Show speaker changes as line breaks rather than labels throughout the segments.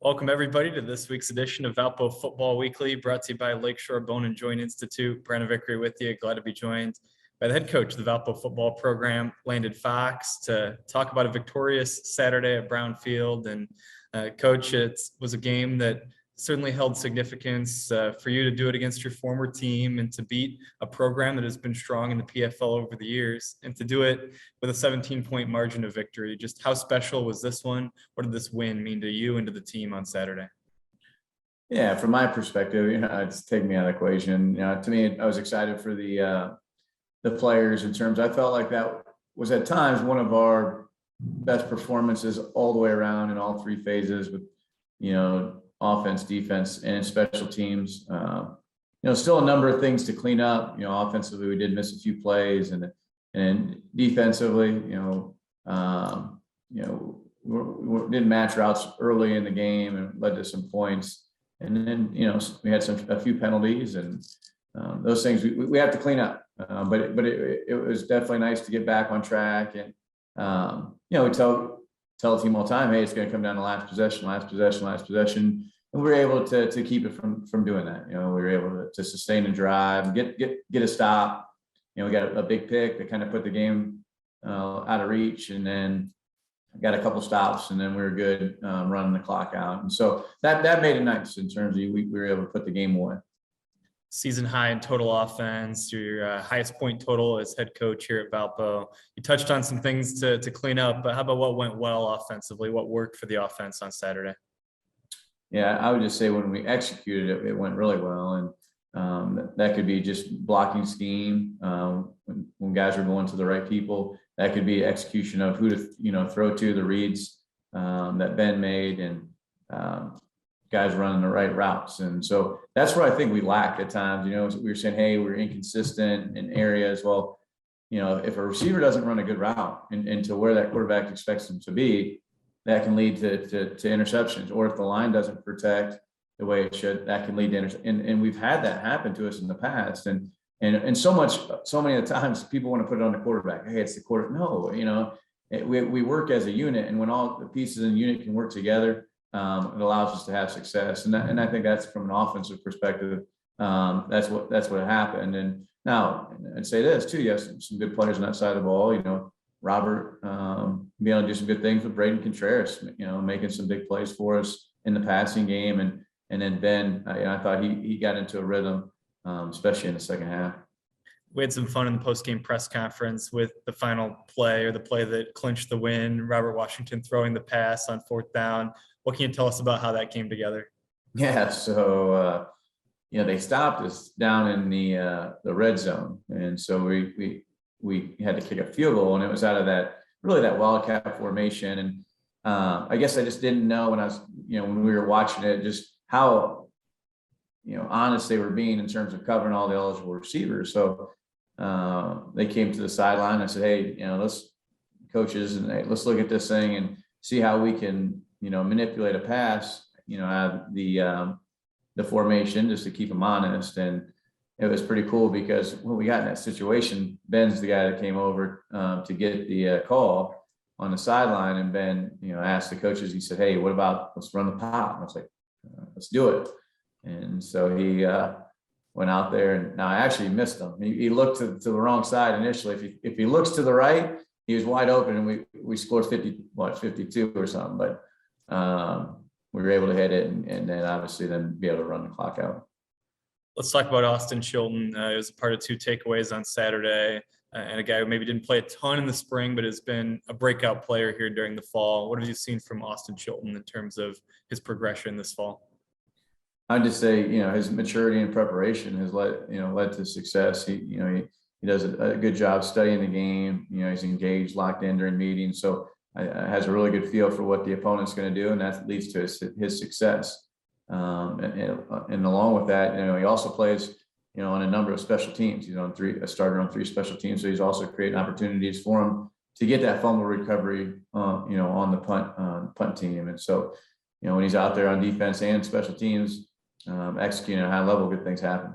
Welcome, everybody, to this week's edition of Valpo Football Weekly, brought to you by Lakeshore Bone and Joint Institute. Brandon Vickery with you. Glad to be joined by the head coach of the Valpo football program, Landon Fox, to talk about a victorious Saturday at Brown Field. And Coach, it was a game that certainly held significance for you to do it against your former team and to beat a program that has been strong in the PFL over the years and to do it with a 17-point margin of victory. Just how special was this one? What did this win mean to you and to the team on Saturday?
Yeah, from my perspective, it's taking me out of the equation. To me, I was excited for the players in terms. I felt like that was at times one of our best performances all the way around in all three phases with, offense, defense, and special teams. Still a number of things to clean up. Offensively, we did miss a few plays, and defensively, we didn't match routes early in the game and led to some points. And then, we had a few penalties, and those things we have to clean up. But it was definitely nice to get back on track, and we tell the team all the time, hey, it's going to come down to last possession, and we were able to keep it from doing that. We were able to sustain a drive, get a stop. We got a big pick that kind of put the game out of reach, and then got a couple stops, and then we were good running the clock out. And so that made it nice in terms of we were able to put the game away.
Season high in total offense, your highest point total as head coach here at Valpo. You touched on some things to clean up, but how about what went well offensively? What worked for the offense on Saturday?
Yeah, I would just say when we executed it, it went really well. And that could be just blocking scheme when guys are going to the right people. That could be execution of who to throw to, the reads that Ben made, and guys running the right routes. And so that's where I think we lacked at times. We were saying, hey, we're inconsistent in areas. Well, if a receiver doesn't run a good route and to where that quarterback expects them to be, that can lead to interceptions. Or if the line doesn't protect the way it should, that can lead to interceptions. And we've had that happen to us in the past. And so many of the times people want to put it on the quarterback. Hey, it's the quarter. No, we work as a unit, and when all the pieces in the unit can work together, it allows us to have success. And I think that's from an offensive perspective. That's what happened. And now I'd say this too. Yes, some good players on that side of the ball. Robert being able to do some good things with Braden Contreras. Making some big plays for us in the passing game, and then Ben. I thought he got into a rhythm, especially in the second half.
We had some fun in the post-game press conference with the final play, or the play that clinched the win. Robert Washington throwing the pass on fourth down. What can you tell us about how that came together?
Yeah, so they stopped us down in the red zone, and so we had to kick a field goal, and it was out of that wildcat formation. And I guess I just didn't know when I was when we were watching it just how honest they were being in terms of covering all the eligible receivers. So they came to the sideline. I said, hey, let's look at this thing and see how we can manipulate a pass out of the formation, just to keep them honest. And it was pretty cool because when we got in that situation, Ben's the guy that came over to get the call on the sideline, and Ben asked the coaches. He said, hey, what about let's run the pop? And I was like, let's do it. And so he went out there, and now I actually missed him. He looked to the wrong side initially. If he looks to the right, he was wide open, and we scored 52 or something. But we were able to hit it, and then obviously be able to run the clock out.
Let's talk about Austin Chilton. He was a part of 2 takeaways on Saturday, and a guy who maybe didn't play a ton in the spring, but has been a breakout player here during the fall. What have you seen from Austin Chilton in terms of his progression this fall?
I'd just say, his maturity and preparation has led to success. He does a good job studying the game. He's engaged, locked in during meetings. So has a really good feel for what the opponent's going to do, and that leads to his success. And along with that, he also plays, on a number of special teams. He's a starter on 3 special teams. So he's also creating opportunities for him to get that fumble recovery, on the punt team. And so, when he's out there on defense and special teams, executing at a high level, good things happen.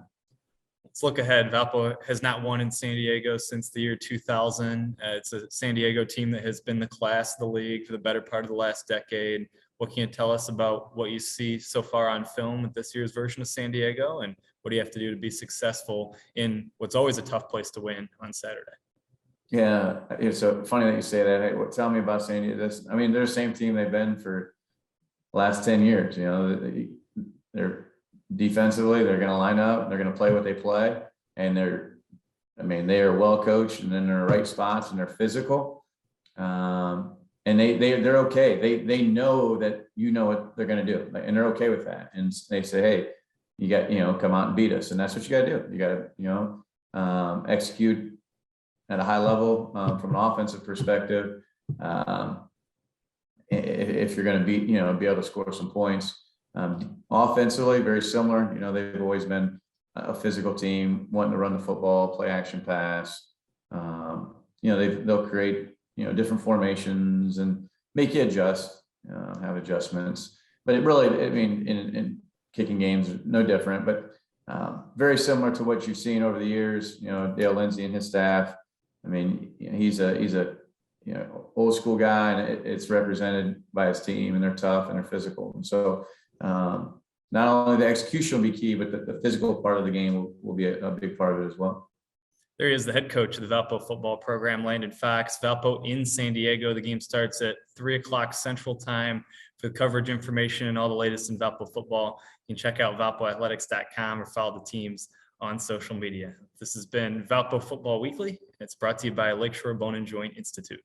Let's look ahead. Valpo has not won in San Diego since the year 2000. It's a San Diego team that has been the class of the league for the better part of the last decade. what can you tell us about what you see so far on film with this year's version of San Diego, and what do you have to do to be successful in what's always a tough place to win on Saturday?
Yeah, it's so funny that you say that. Hey, tell me about San Diego. I mean, they're the same team they've been for the last 10 years. You know, they're defensively, they're going to line up, they're going to play what they play, and they are well coached, and then they're in the right spots, and they're physical. And they're okay. They know that you know what they're going to do, and they're okay with that. And they say, hey, you got, come out and beat us, and that's what you got to do. You got to, execute at a high level from an offensive perspective. If you're going to be able to score some points. Offensively, very similar. They've always been a physical team, wanting to run the football, play action pass. They'll create different formations and make you adjust, have adjustments. But it really, in kicking games, no different, but very similar to what you've seen over the years. Dale Lindsay and his staff. He's a old school guy, and it's represented by his team, and they're tough and they're physical. And so not only the execution will be key, but the physical part of the game will be a big part of it as well.
There he is, the head coach of the Valpo football program, Landon Fox. Valpo in San Diego. The game starts at 3:00 Central Time. For coverage information and all the latest in Valpo football, you can check out valpoathletics.com or follow the teams on social media. This has been Valpo Football Weekly. It's brought to you by Lakeshore Bone and Joint Institute.